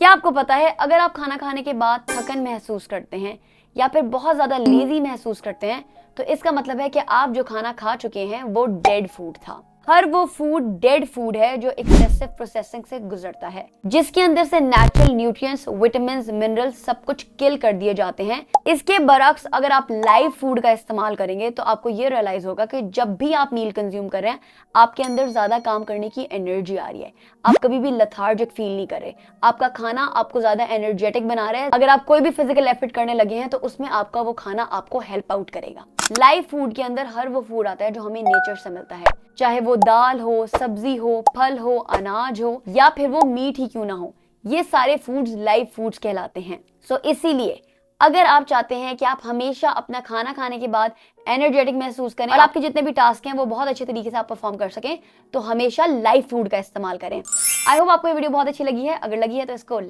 क्या आपको पता है, अगर आप खाना खाने के बाद थकन महसूस करते हैं या फिर बहुत ज्यादा लेजी महसूस करते हैं, तो इसका मतलब है कि आप जो खाना खा चुके हैं वो डेड फूड था। हर वो फूड डेड फूड है जो एक्सेसिव प्रोसेसिंग से गुजरता है, जिसके अंदर से नेचुरल न्यूट्रिएंट्स, विटामिन्स, मिनरल्स सब कुछ किल कर दिए जाते हैं। इसके बरअक्स अगर आप लाइव फूड का इस्तेमाल करेंगे तो आपको ये रियलाइज होगा कि जब भी आप मील कंज्यूम कर रहे हैं, आपके अंदर ज्यादा काम करने की एनर्जी आ रही है। आप कभी भी लेथार्जिक फील नहीं कर रहे। आपका खाना आपको ज्यादा एनर्जेटिक बना रहा है। अगर आप कोई भी फिजिकल एफर्ट करने लगे हैं तो उसमें आपका वो खाना आपको हेल्प आउट करेगा। लाइव फूड के अंदर हर वो फूड आता है जो हमें नेचर से मिलता है, चाहे वो दाल हो, सब्जी हो, फल हो, अनाज हो या फिर वो मीट ही क्यों ना हो। ये सारे फूड्स लाइव फूड्स कहलाते हैं। सो इसीलिए अगर आप चाहते हैं कि आप हमेशा अपना खाना खाने के बाद एनर्जेटिक महसूस करें और आपके जितने भी टास्क हैं वो बहुत अच्छे तरीके से आप परफॉर्म कर सकें, तो हमेशा लाइव फूड का इस्तेमाल करें। आई होप आपको ये वीडियो बहुत अच्छी लगी है। अगर लगी है तो इसको